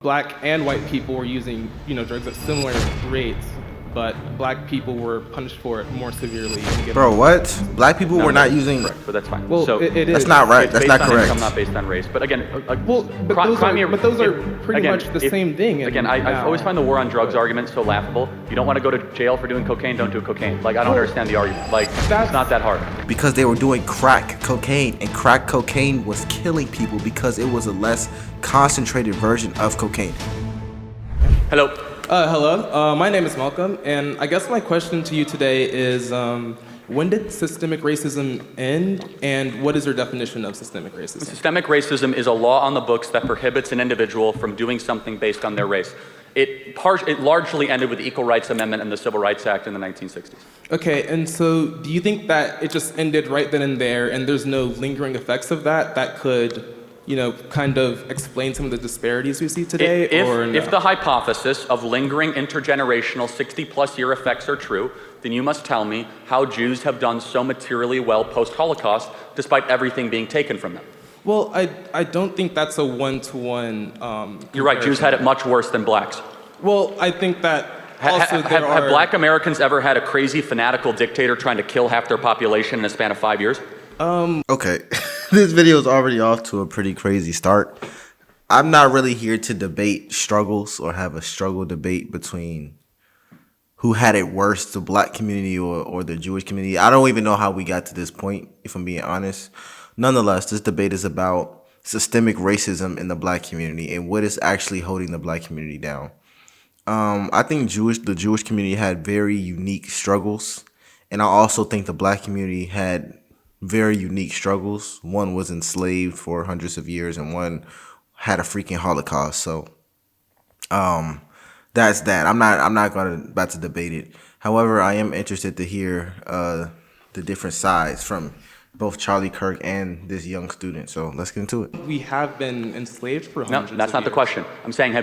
Black and white people were using, drugs at similar rates, but black people were punished for it more severely. Bro, what? Black people were not using. Correct, but that's fine. Well, so it is. That's not right. That's not correct. Income, not based on race. But again, those are pretty much the same thing. Again, I always find the war on drugs argument so laughable. You don't want to go to jail for doing cocaine, don't do cocaine. Like, I don't understand the argument. Like, it's not that hard. Because they were doing crack cocaine, and crack cocaine was killing people because it was a less concentrated version of cocaine. Hello. Hello. My name is Malcolm, and I guess my question to you today is, when did systemic racism end, and what is your definition of systemic racism? Systemic racism is a law on the books that prohibits an individual from doing something based on their race. It largely ended with the Equal Rights Amendment and the Civil Rights Act in the 1960s. Okay, and so do you think that it just ended right then and there, and there's no lingering effects of that could, kind of explain some of the disparities we see today, or no? If the hypothesis of lingering intergenerational 60-plus year effects are true, then you must tell me how Jews have done so materially well post-Holocaust, despite everything being taken from them. Well, I don't think that's a one-to-one You're right, Jews had it much worse than blacks. Well, I think that also have black Americans ever had a crazy fanatical dictator trying to kill half their population in a span of 5 years? Okay, this video is already off to a pretty crazy start. I'm not really here to debate struggles or have a struggle debate between who had it worse, the black community or the Jewish community. I don't even know how we got to this point, if I'm being honest. Nonetheless, this debate is about systemic racism in the black community and what is actually holding the black community down. I think the Jewish community had very unique struggles, and I also think the black community had very unique struggles. One was enslaved for hundreds of years, and one had a freaking Holocaust. So, that's that. I'm not about to debate it. However, I am interested to hear the different sides from both Charlie Kirk and this young student. So let's get into it. We have been enslaved for hundreds of years. No, that's not the question. I'm saying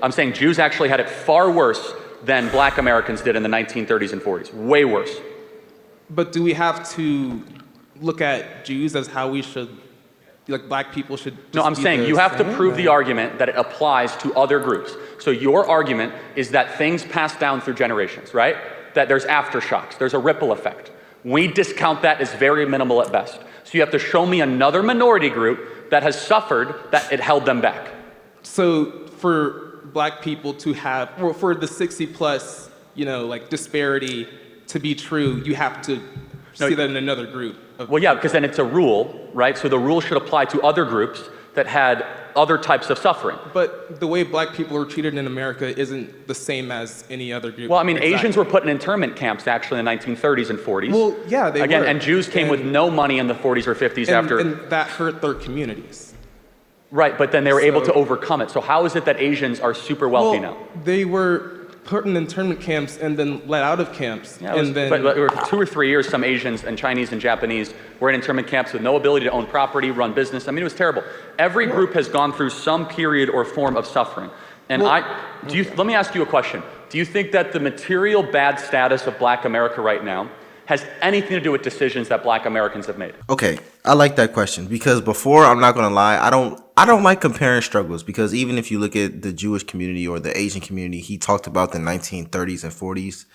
I'm saying Jews actually had it far worse than black Americans did in the 1930s and 40s. Way worse. But do we have to look at Jews as how we should, like black people should just No, I'm saying you have to prove the argument that it applies to other groups. So your argument is that things pass down through generations, right? That there's aftershocks, there's a ripple effect. We discount that as very minimal at best. So you have to show me another minority group that has suffered that it held them back. So for black people to have, or for the 60 plus, disparity to be true, you have to see that in another group. Well, yeah, because then it's a rule, right? So the rule should apply to other groups that had other types of suffering. But the way black people are treated in America isn't the same as any other group. Well, I mean, exactly. Asians were put in internment camps actually in the 1930s and 40s. Well, yeah, they were. And Jews came with no money in the 40s or 50s after. And that hurt their communities. Right, but then they were able to overcome it. So how is it that Asians are super wealthy now? They were put in internment camps and then let out of camps. Yeah, but 2 or 3 years, some Asians and Chinese and Japanese were in internment camps with no ability to own property, run business. I mean, it was terrible. Every group has gone through some period or form of suffering. And let me ask you a question. Do you think that the material bad status of black America right now has anything to do with decisions that black Americans have made? Okay, I like that question because before, I'm not going to lie, I don't like comparing struggles because even if you look at the Jewish community or the Asian community, he talked about the 1930s and 40s.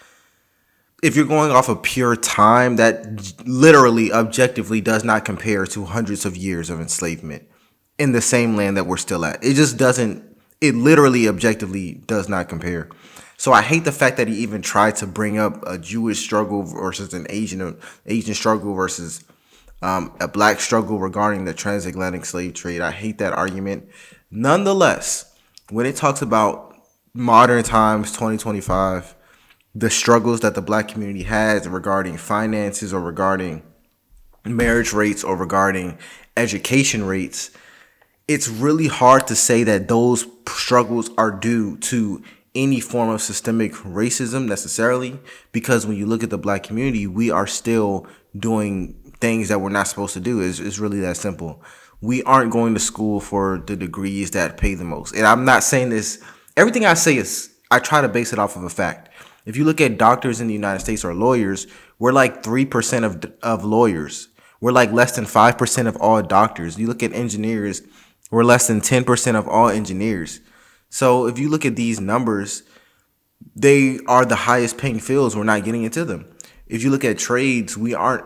If you're going off of pure time, that literally, objectively does not compare to hundreds of years of enslavement in the same land that we're still at. It just doesn't, it literally, objectively does not compare. So I hate the fact that he even tried to bring up a Jewish struggle versus an Asian struggle versus a black struggle regarding the transatlantic slave trade. I hate that argument. Nonetheless, when it talks about modern times, 2025, the struggles that the black community has regarding finances or regarding marriage rates or regarding education rates, it's really hard to say that those struggles are due to any form of systemic racism necessarily, because when you look at the black community, we are still doing things that we're not supposed to do. It's really that simple. We aren't going to school for the degrees that pay the most. And I'm not saying this, everything I say is, I try to base it off of a fact. If you look at doctors in the United States or lawyers, we're like 3% of lawyers. We're like less than 5% of all doctors. You look at engineers, we're less than 10% of all engineers. So if you look at these numbers, they are the highest paying fields. We're not getting into them. If you look at trades, we aren't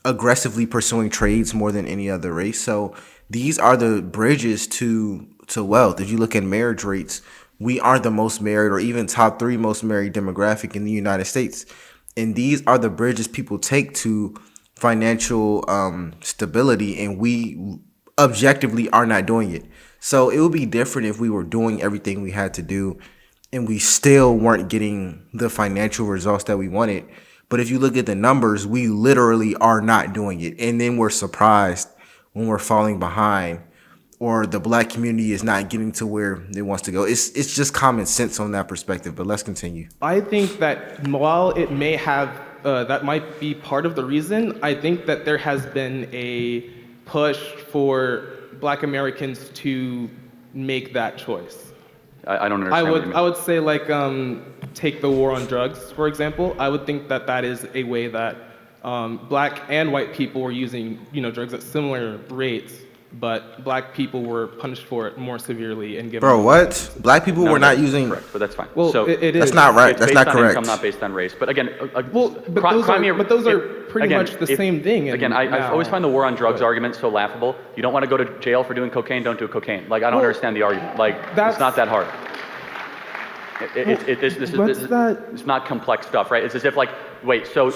aggressively pursuing trades more than any other race. So these are the bridges to wealth. If you look at marriage rates, we aren't the most married or even top 3 most married demographic in the United States. And these are the bridges people take to financial stability, and we objectively are not doing it. So it would be different if we were doing everything we had to do and we still weren't getting the financial results that we wanted. But if you look at the numbers, we literally are not doing it. And then we're surprised when we're falling behind or the black community is not getting to where it wants to go. It's just common sense on that perspective, but let's continue. I think that while it may have, that might be part of the reason, I think that there has been a push for Black Americans to make that choice. I don't understand what you mean. I would say, like, take the war on drugs, for example. I would think that that is a way that black and white people were using, drugs at similar rates, but black people were punished for it more severely and given. Bro, what? Black people were not using. Correct, but that's fine. Well, so it is. That's not right. That's not correct. Income, not based on race. But again, but those are pretty much the same thing. Again, I always find the war on drugs argument so laughable. You don't want to go to jail for doing cocaine, don't do cocaine. Like, I don't understand the argument. Like, it's not that hard. It's not complex stuff, right? It's as if, like, wait, so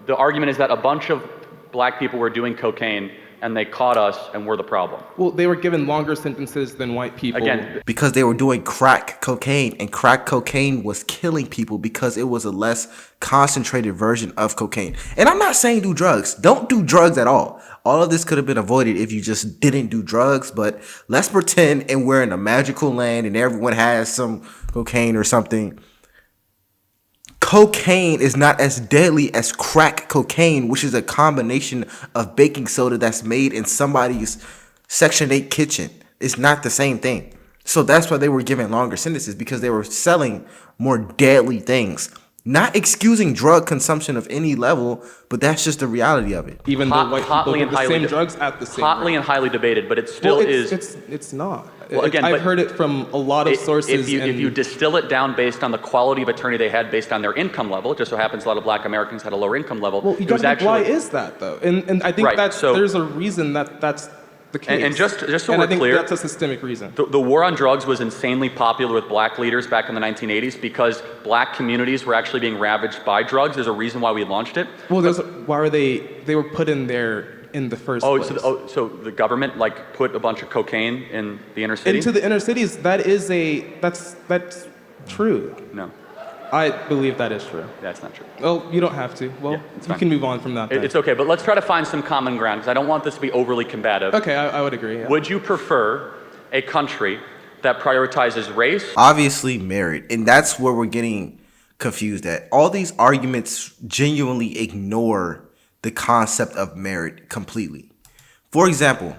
the argument is that a bunch of black people were doing cocaine and they caught us and we're the problem. Well, they were given longer sentences than white people. Again, because they were doing crack cocaine, and crack cocaine was killing people because it was a less concentrated version of cocaine. And I'm not saying do drugs. Don't do drugs at all. All of this could have been avoided if you just didn't do drugs, but let's pretend and we're in a magical land and everyone has some cocaine or something. Cocaine is not as deadly as crack cocaine, which is a combination of baking soda that's made in somebody's Section 8 kitchen. It's not the same thing. So that's why they were given longer sentences, because they were selling more deadly things. Not excusing drug consumption of any level, but that's just the reality of it. Even though white people get the same drugs at the same hotly rate. and highly debated, but it still is. It's not. Well, again, I've heard it from a lot of sources. If you distill it down based on the quality of attorney they had based on their income level, it just so happens a lot of black Americans had a lower income level. Well, you gotta think, why is that though? And I think there's a reason that's the case. And just so and we're I think clear, that's a systemic reason. The war on drugs was insanely popular with black leaders back in the 1980s because black communities were actually being ravaged by drugs. There's a reason why we launched it. Well, why were they were put in there in the first place? So the government like put a bunch of cocaine in the inner city? Into the inner cities. That's true. No. I believe that is true. That's not true. Well, you don't have to. Well, you can move on from that. It's okay, but let's try to find some common ground because I don't want this to be overly combative. Okay, I would agree. Yeah. Would you prefer a country that prioritizes race? Obviously merit, and that's where we're getting confused at. All these arguments genuinely ignore the concept of merit completely. For example,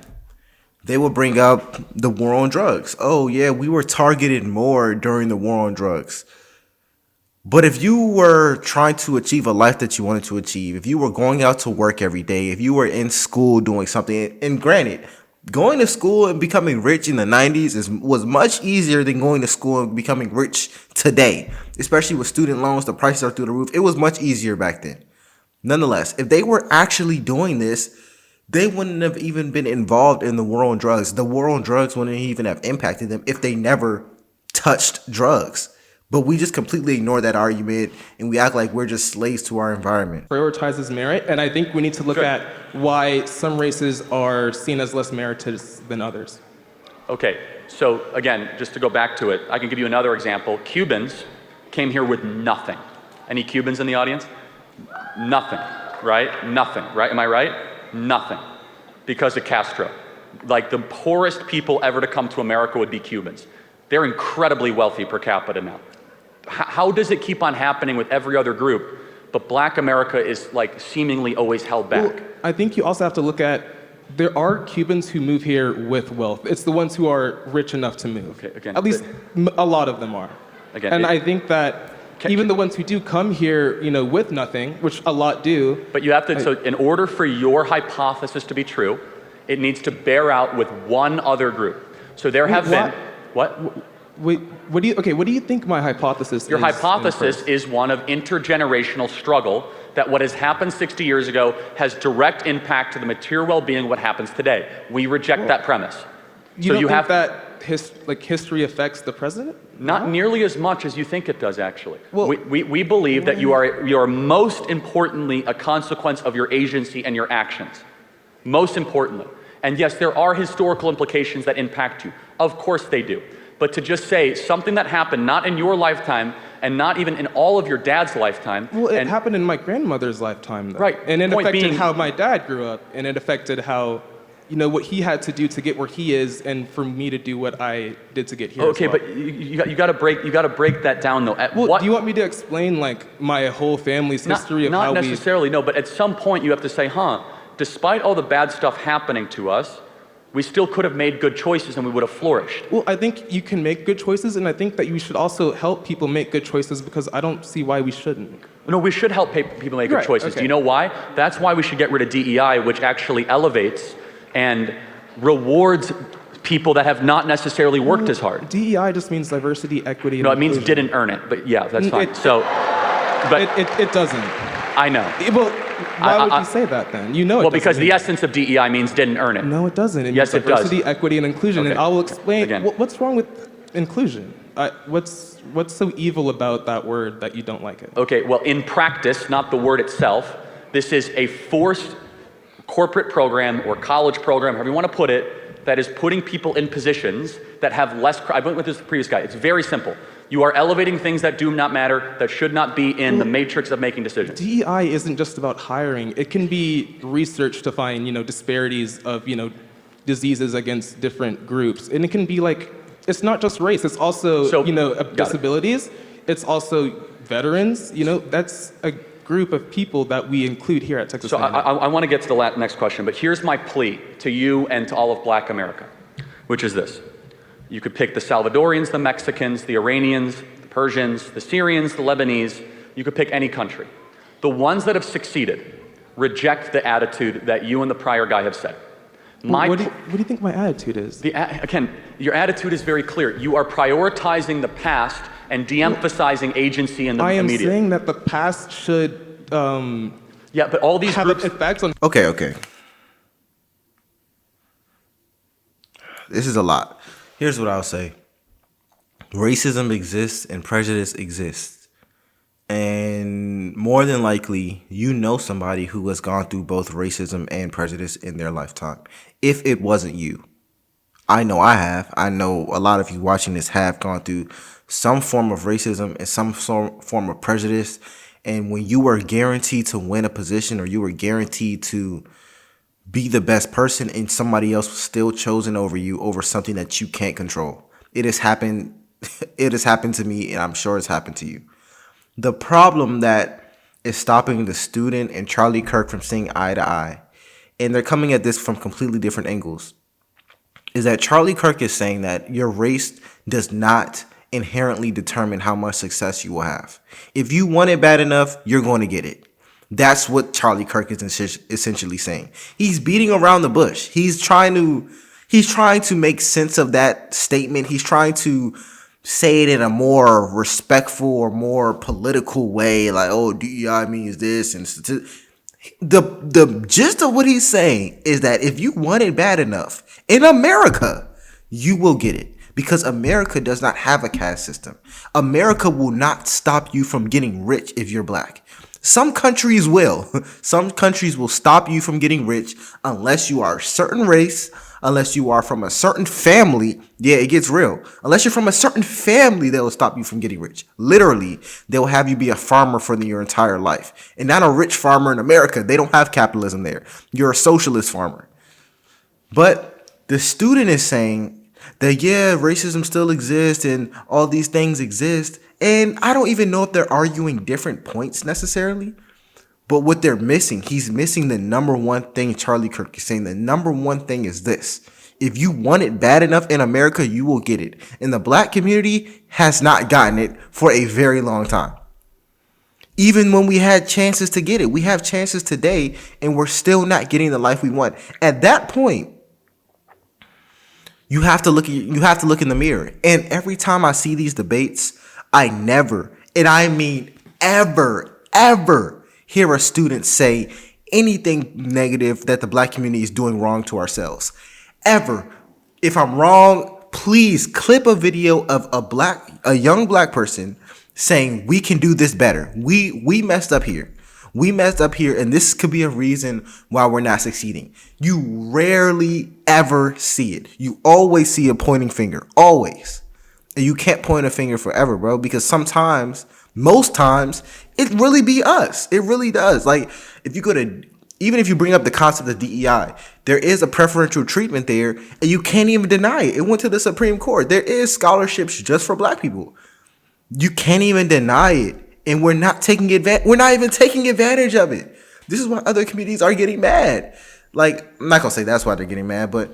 they will bring up the war on drugs. Oh yeah, we were targeted more during the war on drugs. But if you were trying to achieve a life that you wanted to achieve, if you were going out to work every day, if you were in school doing something, and granted, going to school and becoming rich in the 90s was much easier than going to school and becoming rich today, especially with student loans, the prices are through the roof. It was much easier back then. Nonetheless, if they were actually doing this, they wouldn't have even been involved in the war on drugs. The war on drugs wouldn't even have impacted them if they never touched drugs. But we just completely ignore that argument and we act like we're just slaves to our environment. Prioritizes merit, and I think we need to look at why some races are seen as less meritorious than others. Okay, so again, just to go back to it, I can give you another example. Cubans came here with nothing. Any Cubans in the audience? Nothing, right? Nothing, right? Am I right? Nothing. Because of Castro. Like the poorest people ever to come to America would be Cubans. They're incredibly wealthy per capita now. How does it keep on happening with every other group, but black America is like seemingly always held back? Well, I think you also have to look at, there are Cubans who move here with wealth. It's the ones who are rich enough to move. Okay, again, at least a lot of them are. Again, and I think that even the ones who do come here, with nothing, which a lot do. But you have to, so in order for your hypothesis to be true, it needs to bear out with one other group. So there have been, What? Wait, what do you think my hypothesis is? Your hypothesis first? is one of intergenerational struggle, that what has happened 60 years ago has direct impact to the material well-being of what happens today. We reject that premise. You don't think that history affects the president? Not nearly as much as you think it does, actually. Well, we believe that you are most importantly a consequence of your agency and your actions. Most importantly. And yes, there are historical implications that impact you. Of course they do. But to just say something that happened not in your lifetime and not even in all of your dad's lifetime. Well, it happened in my grandmother's lifetime, though. Right. And it Point affected being, how my dad grew up, and it affected how, what he had to do to get where he is, and for me to do what I did to get here. Okay, as well. but you got to break that down, though. Do you want me to explain my whole family's history of how we? Not necessarily, no. But at some point, you have to say, despite all the bad stuff happening to us, we still could have made good choices and we would have flourished. Well, I think you can make good choices, and I think that you should also help people make good choices, because I don't see why we shouldn't. No, we should help people make good choices. Okay. Do you know why? That's why we should get rid of DEI, which actually elevates and rewards people that have not necessarily worked as hard. DEI just means diversity, equity, and No, it means inclusion. didn't earn it, but yeah, that's fine. It doesn't. I know. Well, why would you say that then? Well, because the essence of DEI means didn't earn it. No, it doesn't. It Yes, means it does. diversity, equity, and inclusion. Okay. And I will explain. Again. What's wrong with inclusion? What's so evil about that word that you don't like it? Okay, well, in practice, not the word itself, this is a forced corporate program or college program, however you want to put it, that is putting people in positions that have less. I went with this previous guy. It's very simple. You are elevating things that do not matter, that should not be in the matrix of making decisions. DEI isn't just about hiring. It can be research to find, disparities of, diseases against different groups. And it can be it's not just race. It's also, disabilities. It's also veterans. That's a group of people that we include here at Texas So A&M. I want to get to the next question, but here's my plea to you and to all of Black America, which is this. You could pick the Salvadorians, the Mexicans, the Iranians, the Persians, the Syrians, the Lebanese. You could pick any country. The ones that have succeeded reject the attitude that you and the prior guy have said. What do you think my attitude is? Again, your attitude is very clear. You are prioritizing the past and de-emphasizing agency in the immediate. I am saying that the past should yeah, but all these have groups. effects on. Okay. This is a lot. Here's what I'll say. Racism exists and prejudice exists. And more than likely, somebody who has gone through both racism and prejudice in their lifetime. If it wasn't you. I know I have. I know a lot of you watching this have gone through some form of racism and some form of prejudice. And when you were guaranteed to win a position, or you were guaranteed to be the best person, and somebody else was still chosen over you over something that you can't control. It has happened. It has happened to me, and I'm sure it's happened to you. The problem that is stopping the student and Charlie Kirk from seeing eye to eye, and they're coming at this from completely different angles, is that Charlie Kirk is saying that your race does not inherently determine how much success you will have. If you want it bad enough, you're going to get it. That's what Charlie Kirk is essentially saying. He's beating around the bush. He's trying to make sense of that statement. He's trying to say it in a more respectful or more political way, like, oh, DEI means this. And the gist of what he's saying is that if you want it bad enough in America, you will get it. Because America does not have a caste system. America will not stop you from getting rich if you're black. Some countries will. Some countries will stop you from getting rich unless you are a certain race, unless you are from a certain family. Yeah, it gets real. Unless you're from a certain family, they will stop you from getting rich. Literally, they'll have you be a farmer for your entire life. And not a rich farmer in America. They don't have capitalism there. You're a socialist farmer. But the student is saying that, yeah, racism still exists and all these things exist. And I don't even know if they're arguing different points necessarily. But what they're missing, he's missing the number one thing Charlie Kirk is saying. The number one thing is this. If you want it bad enough in America, you will get it. And the black community has not gotten it for a very long time. Even when we had chances to get it, we have chances today and we're still not getting the life we want. At that point, You have to look in the mirror. And every time I see these debates, I never, and I mean ever hear a student say anything negative that the black community is doing wrong to ourselves. Ever. If I'm wrong, please clip a video of a young black person saying we can do this better. We messed up here. We messed up here, and this could be a reason why we're not succeeding. You rarely ever see it. You always see a pointing finger. Always. And you can't point a finger forever, bro, because sometimes, most times, it really be us. It really does. Like, even if you bring up the concept of DEI, there is a preferential treatment there, and you can't even deny it. It went to the Supreme Court. There is scholarships just for black people. You can't even deny it. And we're not taking advantage. We're not even taking advantage of it. This is why other communities are getting mad. Like, I'm not gonna say that's why they're getting mad, but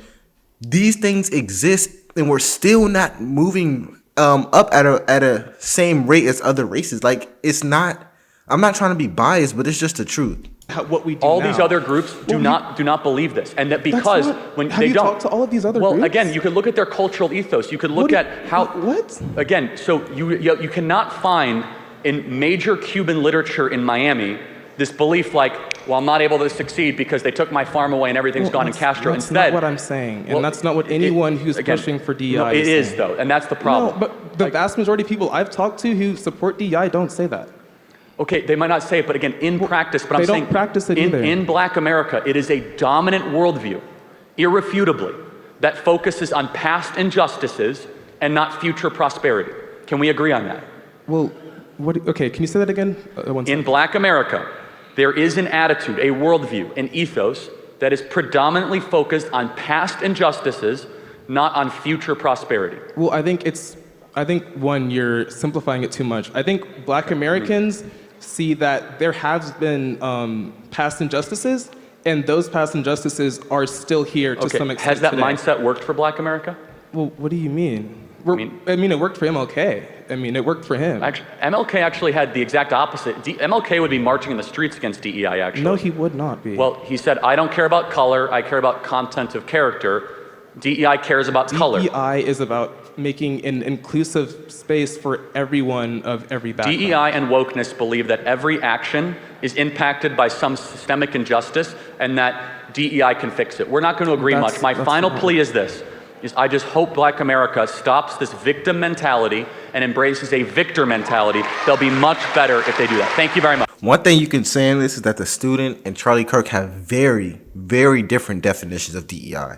these things exist, and we're still not moving up at a same rate as other races. Like, it's not. I'm not trying to be biased, but it's just the truth. What we do all now. These other groups do not believe this, and that because when have they you don't talked to all of these other groups? Well, again, you can look at their cultural ethos. You can look at how what again. So you cannot find in major Cuban literature in Miami this belief like, well, I'm not able to succeed because they took my farm away and everything's gone in Castro. That's Instead, not what I'm saying, and that's not what anyone who's pushing for DEI no, it is is though, and that's the problem. No, but the vast majority of people I've talked to who support DEI don't say that. Okay, they might not say it, but again, in practice, but I'm saying they don't practice it either. In Black America, it is a dominant worldview, irrefutably, that focuses on past injustices and not future prosperity. Can we agree on that? Well, okay, can you say that again? In Black America, there is an attitude, a worldview, an ethos that is predominantly focused on past injustices, not on future prosperity. Well, I think one, you're simplifying it too much. I think Black Americans see that there has been past injustices, and those past injustices are still here to some extent. Has that today. mindset worked for Black America? Well, what do you mean? I mean, it worked for MLK. I mean, it worked for him. Actually, MLK actually had the exact opposite. MLK would be marching in the streets against DEI, actually. No, he would not be. Well, he said, I don't care about color, I care about content of character. DEI cares about color. DEI is about making an inclusive space for everyone of every background. DEI and wokeness believe that every action is impacted by some systemic injustice and that DEI can fix it. We're not going to agree much. My final plea is this. I just hope Black America stops this victim mentality and embraces a victor mentality. They'll be much better if they do that. Thank you very much. One thing you can say in this is that the student and Charlie Kirk have very, very different definitions of DEI.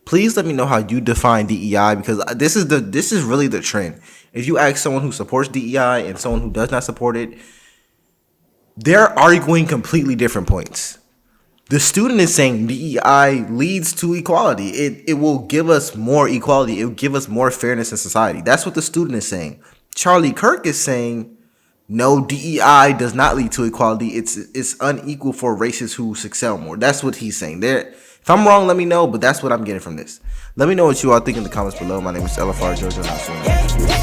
Please let me know how you define DEI, because this is really the trend. If you ask someone who supports DEI and someone who does not support it, they're arguing completely different points. The student is saying DEI leads to equality. It will give us more equality. It will give us more fairness in society. That's what the student is saying. Charlie Kirk is saying, no, DEI does not lead to equality. It's unequal for races who excel more. That's what he's saying. If I'm wrong, let me know, but that's what I'm getting from this. Let me know what you all think in the comments below. My name is LFR Jojo, and I'll see you next week.